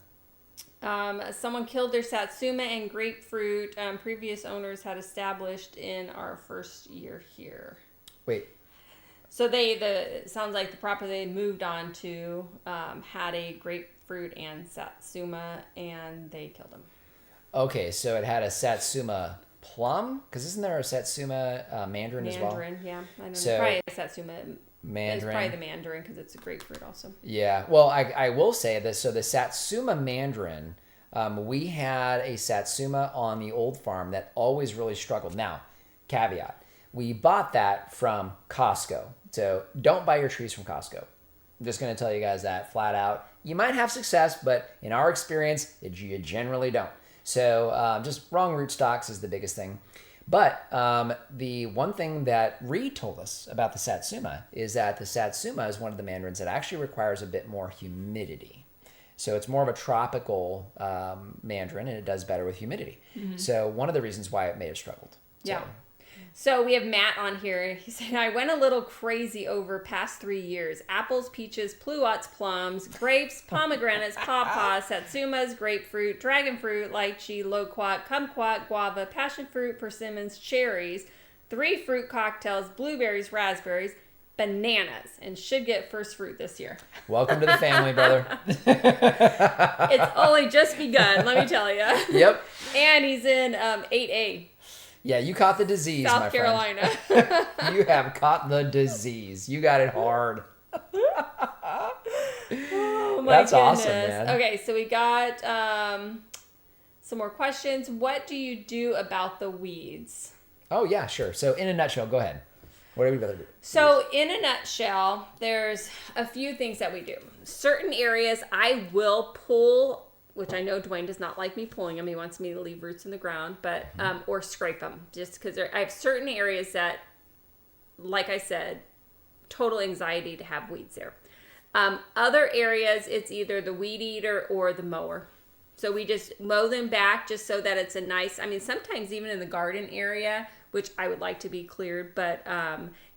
Someone killed their satsuma and grapefruit. Previous owners had established in our first year here. Wait. So it sounds like the property they moved on to had a grapefruit and satsuma, and they killed them. Okay, so it had a satsuma plum, because isn't there a satsuma mandarin as well? Mandarin, yeah. I don't know. So Probably a satsuma. mandarin. It's probably the mandarin because it's a grapefruit also. Yeah. Well, I will say this. So the satsuma mandarin, we had a satsuma on the old farm that always really struggled. Now, caveat: we bought that from Costco. So don't buy your trees from Costco. I'm just going to tell you guys that flat out. You might have success, but in our experience, you generally don't. So just wrong rootstocks is the biggest thing. But the one thing that Reed told us about the satsuma is that the satsuma is one of the mandarins that actually requires a bit more humidity. So it's more of a tropical mandarin, and it does better with humidity. Mm-hmm. So one of the reasons why it may have struggled. Yeah. So we have Matt on here. He said, I went a little crazy over past 3 years. Apples, peaches, pluots, plums, grapes, pomegranates, pawpaws, satsumas, grapefruit, dragon fruit, lychee, loquat, kumquat, guava, passion fruit, persimmons, cherries, 3 fruit cocktails, blueberries, raspberries, bananas, and should get first fruit this year. Welcome to the family, brother. It's only just begun, let me tell you. Yep. And he's in 8A. Yeah, you caught the disease, my South Carolina. friend. You have caught the disease. You got it hard. Oh my That's goodness. awesome, man. Okay, so we got some more questions. What do you do about the weeds? Oh, yeah, sure. So in a nutshell, go ahead. What do we rather do? So in a nutshell, there's a few things that we do. Certain areas I will pull, which I know Dwayne does not like me pulling them. He wants me to leave roots in the ground, but or scrape them, just because I have certain areas that, like I said, total anxiety to have weeds there. Other areas, it's either the weed eater or the mower. So we just mow them back just so that it's a nice, I mean, sometimes even in the garden area, which I would like to be cleared, but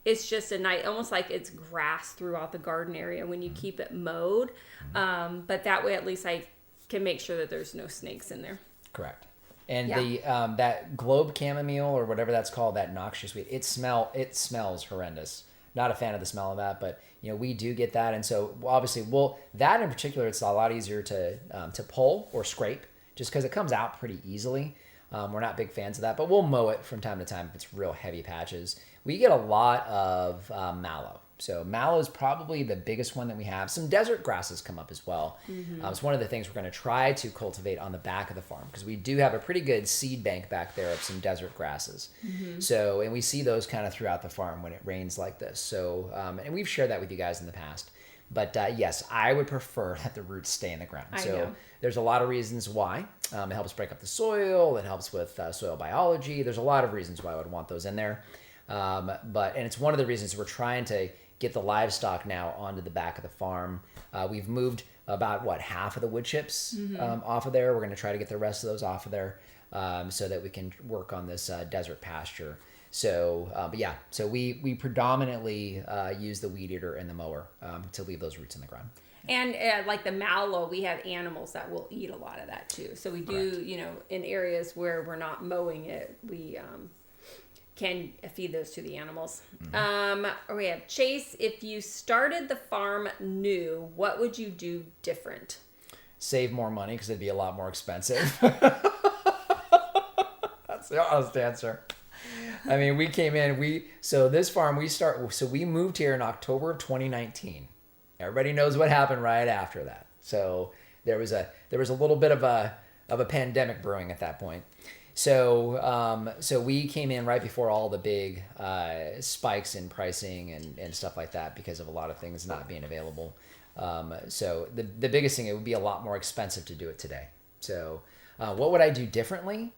it's just a nice, almost like it's grass throughout the garden area when you keep it mowed. But that way, at least I can make sure that there's no snakes in there. Correct. And the that globe chamomile or whatever that's called, that noxious weed, it smells horrendous. Not a fan of the smell of that, but we do get that, and so obviously, that in particular, it's a lot easier to pull or scrape just because it comes out pretty easily. We're not big fans of that, but we'll mow it from time to time if it's real heavy patches. We get a lot of mallow. So mallow is probably the biggest one that we have. Some desert grasses come up as well. Mm-hmm. It's one of the things we're going to try to cultivate on the back of the farm because we do have a pretty good seed bank back there of some desert grasses. Mm-hmm. So, and we see those kind of throughout the farm when it rains like this. So, and we've shared that with you guys in the past. But yes, I would prefer that the roots stay in the ground. I know. There's a lot of reasons why. It helps break up the soil. It helps with soil biology. There's a lot of reasons why I would want those in there. And it's one of the reasons we're trying to get the livestock now onto the back of the farm. We've moved about half of the wood chips off of there. We're going to try to get the rest of those off of there so that we can work on this desert pasture. So, but yeah, so we predominantly use the weed eater and the mower to leave those roots in the ground. And like the mallow, we have animals that will eat a lot of that too. So we do, in areas where we're not mowing it, we can feed those to the animals. Mm-hmm. We have Chase. If you started the farm new, what would you do different? Save more money because it'd be a lot more expensive. That's the honest answer. I mean, we came in, so this farm, we moved here in October of 2019. Everybody knows what happened right after that. So there was a little bit of a pandemic brewing at that point. So we came in right before all the big spikes in pricing and stuff like that because of a lot of things not being available. So the biggest thing, it would be a lot more expensive to do it today. So what would I do differently?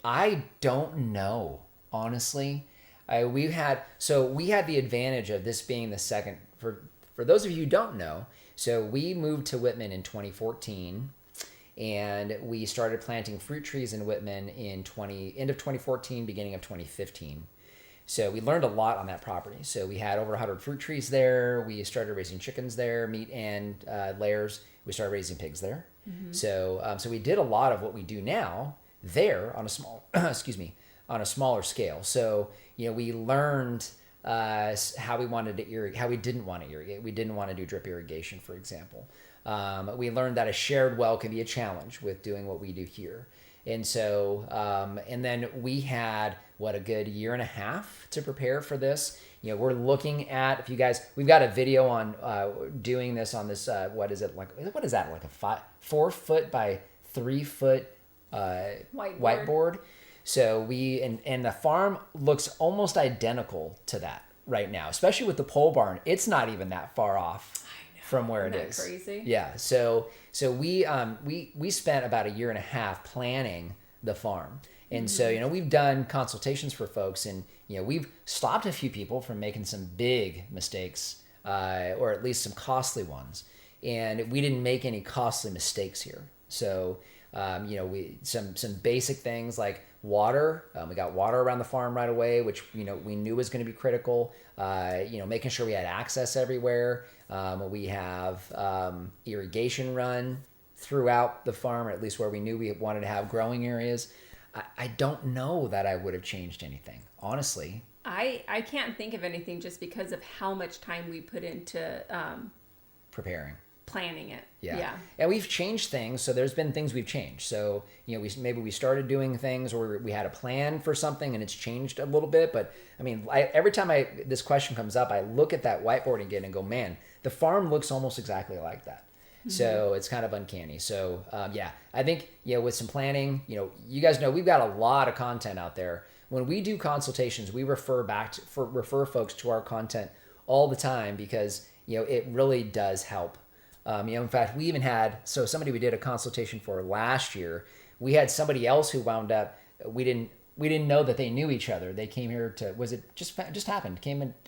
I don't know, honestly. We had the advantage of this being the second, for those of you who don't know, so we moved to Whitman in 2014, and we started planting fruit trees in Whitman in end of 2014, beginning of 2015. So we learned a lot on that property. So we had over 100 fruit trees there. We started raising chickens there, meat and layers. We started raising pigs there. Mm-hmm. So we did a lot of what we do now there on a small, on a smaller scale. So, we learned how we wanted to irrigate, how we didn't want to irrigate. We didn't want to do drip irrigation, for example. We learned that a shared well can be a challenge with doing what we do here. And so, and then we had, a good year and a half to prepare for this. We're looking at, if you guys, we've got a video on doing this on this, what is that, like a 4 foot by 3 foot whiteboard. So and the farm looks almost identical to that right now, especially with the pole barn. It's not even that far off from where it is. Crazy. Yeah. So we spent about a year and a half planning the farm. And so, we've done consultations for folks, and, we've stopped a few people from making some big mistakes, or at least some costly ones. And we didn't make any costly mistakes here. So, we some basic things like water. We got water around the farm right away, which, we knew was going to be critical. Making sure we had access everywhere. We have irrigation run throughout the farm, or at least where we knew we wanted to have growing areas. I don't know that I would have changed anything, honestly. I can't think of anything just because of how much time we put into preparing. Planning it. Yeah. And we've changed things. So there's been things we've changed. So, we started doing things, or we had a plan for something and it's changed a little bit. But I mean, every time this question comes up, I look at that whiteboard again and go, man, the farm looks almost exactly like that. Mm-hmm. So it's kind of uncanny. So I think, with some planning, you guys know we've got a lot of content out there. When we do consultations, we refer folks to our content all the time because, it really does help. In fact, we even had, somebody we did a consultation for last year, we had somebody else who wound up, we didn't know that they knew each other. They came here was it just happened?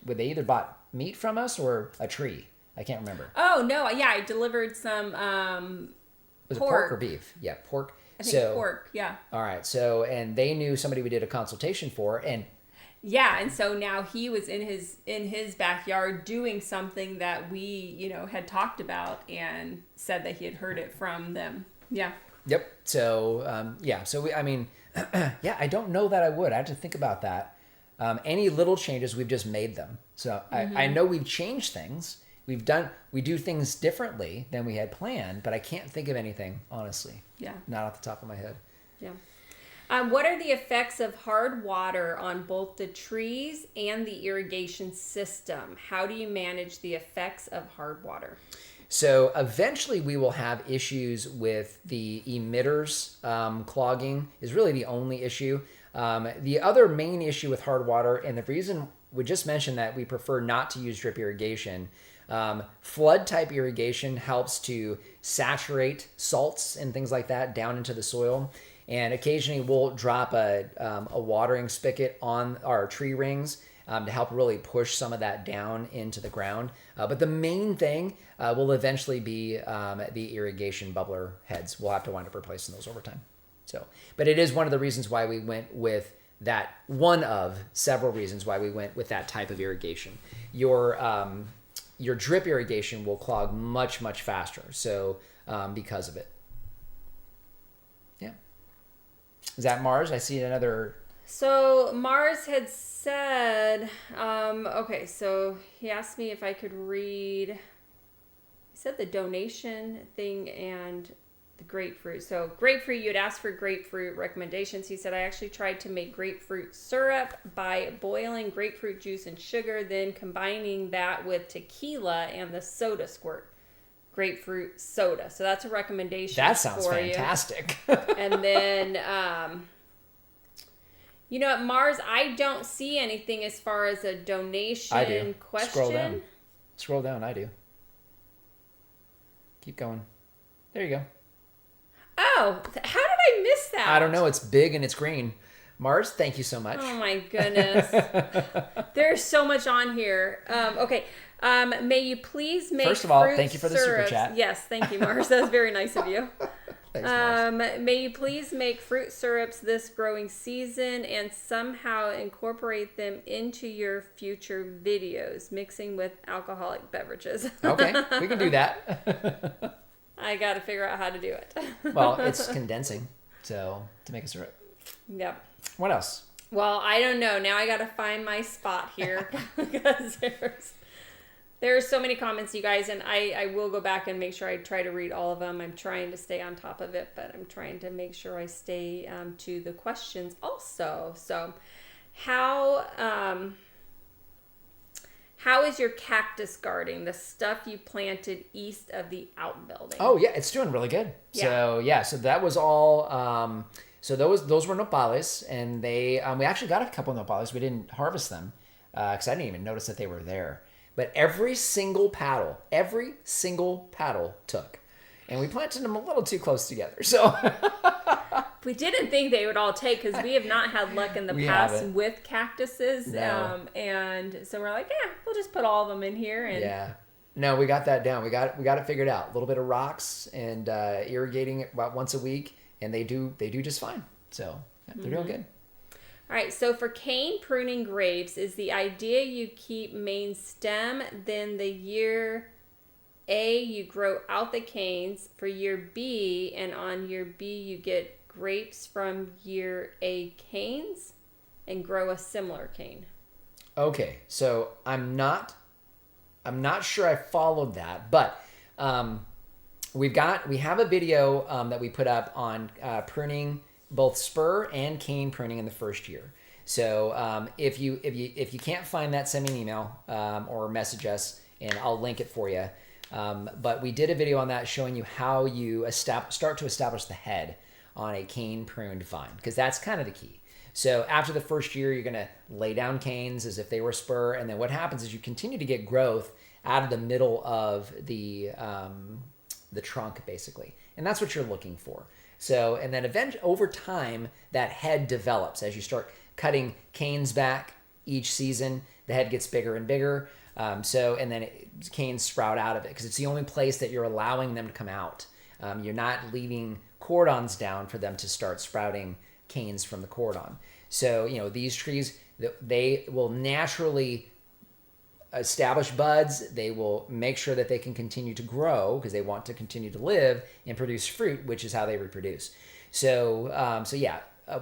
They either bought meat from us or a tree. I can't remember. Oh, no. Yeah, I delivered some Was it pork or beef? Yeah, pork. I think pork, yeah. All right. So, and they knew somebody we did a consultation for, and yeah, and so now he was in his backyard doing something that we, had talked about and said that he had heard it from them. Yeah. Yep. So, So I don't know that I would. I have to think about that. Any little changes, we've just made them. So I know we've changed things. We do things differently than we had planned, but I can't think of anything, honestly. Yeah. Not off the top of my head. Yeah. What are the effects of hard water on both the trees and the irrigation system? How do you manage the effects of hard water? So eventually we will have issues with the emitters clogging is really the only issue. The other main issue with hard water, and the reason we just mentioned that we prefer not to use drip irrigation, flood type irrigation helps to saturate salts and things like that down into the soil. And occasionally we'll drop a watering spigot on our tree rings to help really push some of that down into the ground. But the main thing will eventually be the irrigation bubbler heads. We'll have to wind up replacing those over time. But it is one of the reasons why we went with that, one of several reasons why we went with that type of irrigation. Your drip irrigation will clog much, much faster. So because of it. Yeah. Is that Mars? I see another. So Mars had said, okay, so he asked me if I could read, he said the donation thing and the grapefruit. So grapefruit, you had asked for grapefruit recommendations. He said, I actually tried to make grapefruit syrup by boiling grapefruit juice and sugar, then combining that with tequila and the soda squirt. Grapefruit soda. So that's a recommendation. That sounds for fantastic. And then, at Mars, I don't see anything as far as a donation I do. question. Scroll down. I do. Keep going. There you go. Oh, how did I miss that? I don't know. It's big and it's green. Mars, thank you so much. Oh my goodness. There's so much on here. Okay. May you please make First of all, fruit thank you for the syrups. super chat. Yes, thank you, Mars. That was very nice of you. Thanks, Mars. May you please make fruit syrups this growing season and somehow incorporate them into your future videos, mixing with alcoholic beverages. Okay, we can do that. I got to figure out how to do it. Well, it's condensing, so to make a syrup. Yep. What else? Well, I don't know. Now I got to find my spot here because there's so many comments, you guys, and I will go back and make sure I try to read all of them. I'm trying to stay on top of it, but I'm trying to make sure I stay to the questions also. So, how is your cactus gardening? The stuff you planted east of the outbuilding? Oh yeah, it's doing really good. Yeah. So that was all. So those were nopales, and we actually got a couple of nopales. We didn't harvest them because I didn't even notice that they were there. But every single paddle took, and we planted them a little too close together. So we didn't think they would all take because we have not had luck in the past haven't. with cactuses. No. And so we're like, yeah, we'll just put all of them in here. And yeah, no, we got that down. We got it figured out. A little bit of rocks and irrigating it about once a week, and they do just fine. So yeah, they're doing good. All right, so for cane pruning grapes, is the idea you keep main stem, then the year A you grow out the canes for year B, and on year B you get grapes from year A canes and grow a similar cane? Okay, so I'm not sure I followed that, but we have a video that we put up on pruning both spur and cane pruning in the first year. So if you can't find that, send me an email or message us, and I'll link it for you. But we did a video on that showing you how you start to establish the head on a cane pruned vine, because that's kind of the key. So after the first year, you're going to lay down canes as if they were spur, and then what happens is you continue to get growth out of the middle of the trunk, basically, and that's what you're looking for. So, and then eventually, over time, that head develops. As you start cutting canes back each season, the head gets bigger and bigger. And then canes sprout out of it because it's the only place that you're allowing them to come out. You're not leaving cordons down for them to start sprouting canes from the cordon. So, these trees, they will naturally establish buds. They will make sure that they can continue to grow because they want to continue to live and produce fruit, which is how they reproduce. So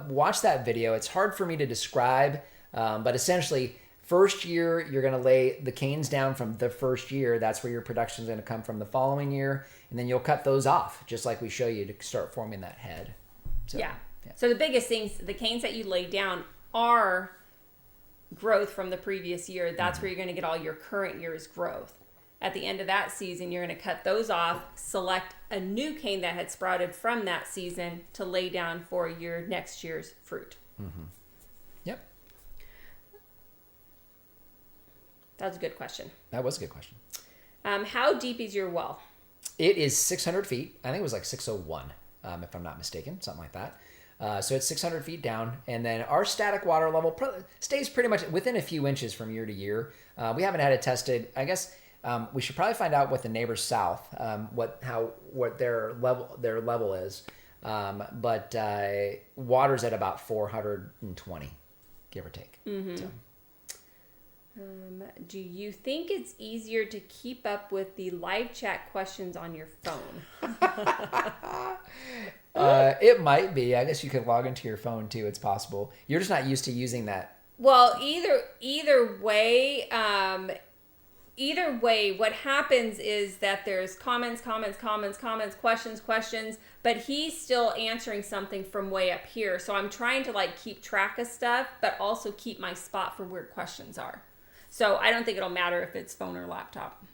watch that video. It's hard for me to describe, but essentially, first year you're going to lay the canes down from the first year. That's where your production is going to come from the following year, and then you'll cut those off, just like we show you, to start forming that head. So, yeah. So the biggest things, the canes that you lay down are growth from the previous year. That's where you're going to get all your current year's growth. At the end of that season, you're going to cut those off, select a new cane that had sprouted from that season to lay down for your next year's fruit. Mm-hmm. Yep. That was a good question. That was a good question. How deep is your well? It is 600 feet. I think it was like 601, if I'm not mistaken, something like that. So it's 600 feet down, and then our static water level stays pretty much within a few inches from year to year. We haven't had it tested. I guess we should probably find out what the neighbors south, what their level is. But water's at about 420, give or take. Mm-hmm. So. Do you think it's easier to keep up with the live chat questions on your phone? It might be. I guess you could log into your phone too. It's possible. You're just not used to using that. Well, either way, what happens is that there's comments, questions, but he's still answering something from way up here. So I'm trying to keep track of stuff, but also keep my spot for where questions are. So I don't think it'll matter if it's phone or laptop,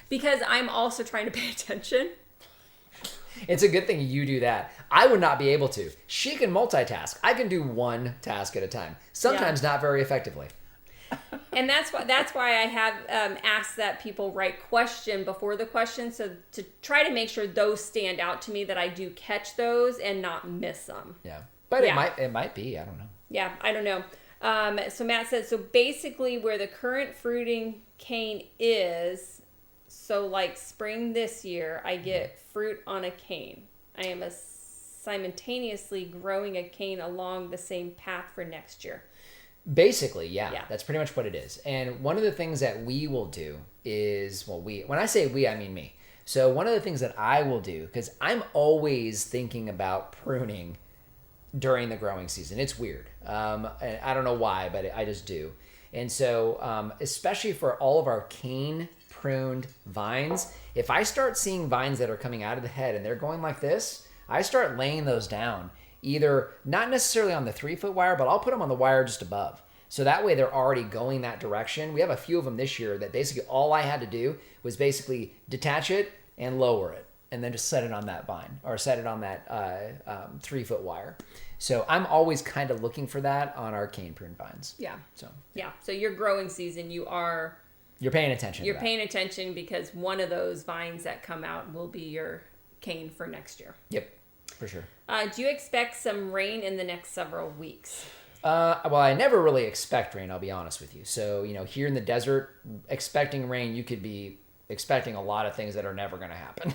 because I'm also trying to pay attention. It's a good thing you do that. I would not be able to. She can multitask. I can do one task at a time. Sometimes not very effectively. And that's why I have asked that people write question before the question, so to try to make sure those stand out to me, that I do catch those and not miss them. Yeah, but it might be. I don't know. Yeah, I don't know. So Matt says, so basically where the current fruiting cane is, so spring this year, I get fruit on a cane. I am simultaneously growing a cane along the same path for next year. Basically, yeah. That's pretty much what it is. And one of the things that we will do is, when I say we, I mean me. So one of the things that I will do, because I'm always thinking about pruning during the growing season. It's weird. And I don't know why, but I just do. And so, especially for all of our cane pruned vines, if I start seeing vines that are coming out of the head and they're going like this, I start laying those down. Either not necessarily on the 3-foot wire, but I'll put them on the wire just above. So that way they're already going that direction. We have a few of them this year that basically all I had to do was basically detach it and lower it, and then just set it on that vine or set it on that 3-foot wire. So I'm always kind of looking for that on our cane prune vines. Yeah. So So your growing season, you're paying attention. You're paying attention because one of those vines that come out will be your cane for next year. Yep, for sure. Do you expect some rain in the next several weeks? Well, I never really expect rain, I'll be honest with you. So, here in the desert, expecting rain, you could be expecting a lot of things that are never going to happen.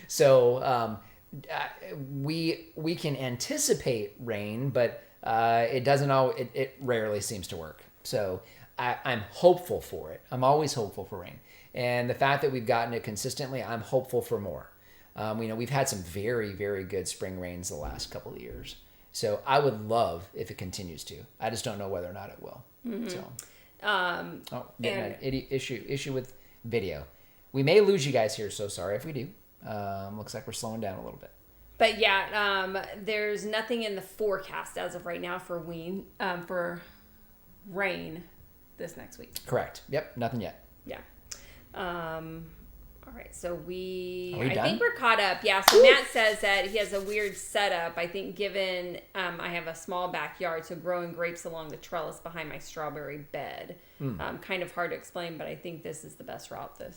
So, we can anticipate rain, but it doesn't always, it rarely seems to work. So, I'm hopeful for it. I'm always hopeful for rain. And the fact that we've gotten it consistently, I'm hopeful for more. We've had some very, very good spring rains the last couple of years. So I would love if it continues to. I just don't know whether or not it will. Mm-hmm. So, getting an issue with video. We may lose you guys here, so sorry if we do. Looks like we're slowing down a little bit. But there's nothing in the forecast as of right now for rain this next week. Correct. Yep. Nothing yet. Yeah. All right, so I think we're caught up. Yeah, so Matt says that he has a weird setup. I think given I have a small backyard, so growing grapes along the trellis behind my strawberry bed. Kind of hard to explain, but I think this is the best route, the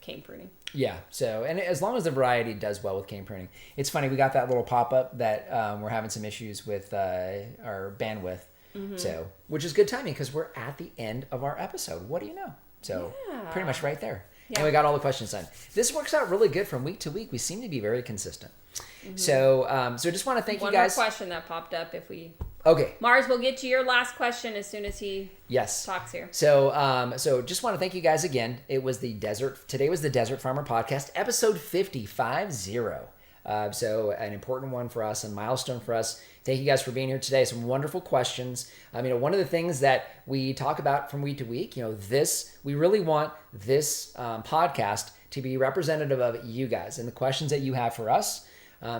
cane pruning. Yeah, so, and as long as the variety does well with cane pruning. It's funny, we got that little pop-up that we're having some issues with our bandwidth. Mm-hmm. So, which is good timing because we're at the end of our episode. What do you know? So, pretty much right there. Yeah. And we got all the questions done. This works out really good from week to week. We seem to be very consistent. Mm-hmm. So just want to thank you guys. One more question that popped up Okay. Mars, we'll get to your last question as soon as he talks here. So just want to thank you guys again. Today was the Desert Farmer Podcast, episode 55. So an important one for us, a milestone for us. Thank you guys for being here today. Some wonderful questions. One of the things that we talk about from week to week, we really want this podcast to be representative of you guys and the questions that you have for us.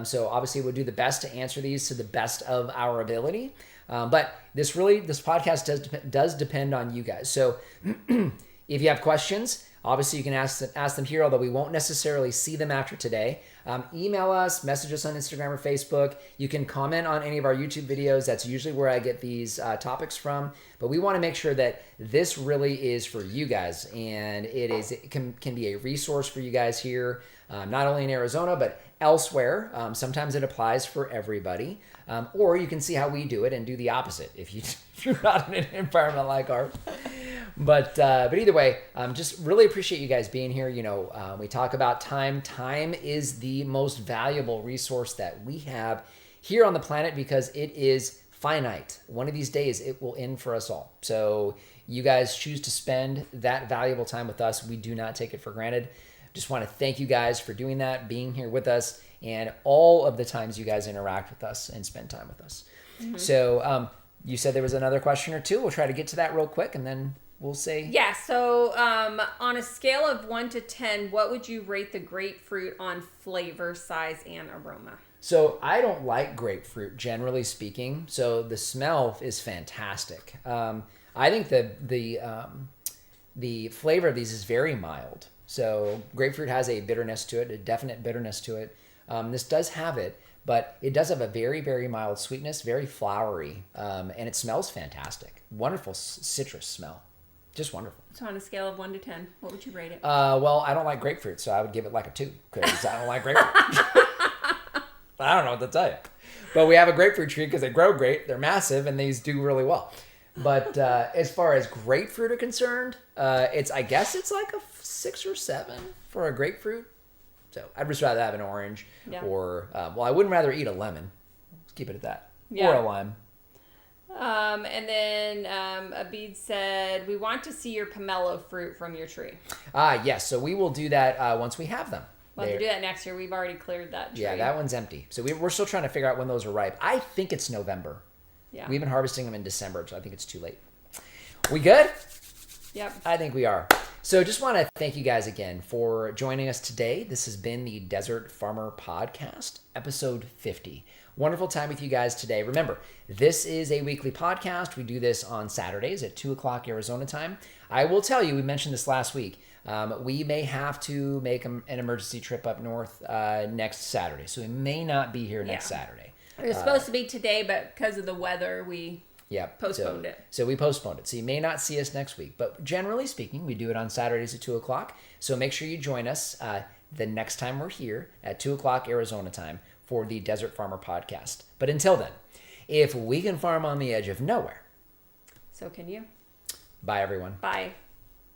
So obviously we'll do the best to answer these to the best of our ability. But this podcast does depend on you guys. So if you have questions, obviously you can ask them here, although we won't necessarily see them after today. Email us, message us on Instagram or Facebook. You can comment on any of our YouTube videos. That's usually where I get these topics from. But we want to make sure that this really is for you guys, and it can be a resource for you guys here, not only in Arizona but elsewhere. Sometimes it applies for everybody, or you can see how we do it and do the opposite if you're not in an environment like ours. But either way, just really appreciate you guys being here. We talk about time. Time is the most valuable resource that we have here on the planet because it is finite. One of these days, it will end for us all. So you guys choose to spend that valuable time with us. We do not take it for granted. Just want to thank you guys for doing that, being here with us, and all of the times you guys interact with us and spend time with us. Mm-hmm. So you said there was another question or two. We'll try to get to that real quick, and then we'll say... Yeah, so on a scale of 1 to 10, what would you rate the grapefruit on flavor, size, and aroma? So I don't like grapefruit, generally speaking. So the smell is fantastic. I think the flavor of these is very mild. So grapefruit has a bitterness to it, a definite bitterness to it. This does have it, but it does have a very, very mild sweetness, very flowery, and it smells fantastic. Wonderful citrus smell. Just wonderful. So on a scale of 1 to 10, what would you rate it? Well, I don't like grapefruit, so I would give it like a 2 because I don't like grapefruit. I don't know what to tell you. But we have a grapefruit tree because they grow great. They're massive, and these do really well. But as far as grapefruit are concerned, I guess it's like a 6 or 7 for a grapefruit. So I'd just rather have an orange or, I wouldn't rather eat a lemon. Let's keep it at that. Yeah. Or a lime. And then Abid said, we want to see your pomelo fruit from your tree. Yes. So we will do that once we have them. We'll have to do that next year. We've already cleared that tree. Yeah, that one's empty. So we're still trying to figure out when those are ripe. I think it's November. Yeah. We've been harvesting them in December, so I think it's too late. We good? Yep. I think we are. So just want to thank you guys again for joining us today. This has been the Desert Farmer Podcast, episode 50. Wonderful time with you guys today. Remember, this is a weekly podcast. We do this on Saturdays at 2 o'clock Arizona time. I will tell you, we mentioned this last week, we may have to make an emergency trip up north next Saturday. So we may not be here next Saturday. It was supposed to be today, but because of the weather, we postponed it. So we postponed it. So you may not see us next week. But generally speaking, we do it on Saturdays at 2 o'clock. So make sure you join us the next time we're here at 2 o'clock Arizona time for the Desert Farmer Podcast. But until then, if we can farm on the edge of nowhere, so can you. Bye, everyone. Bye.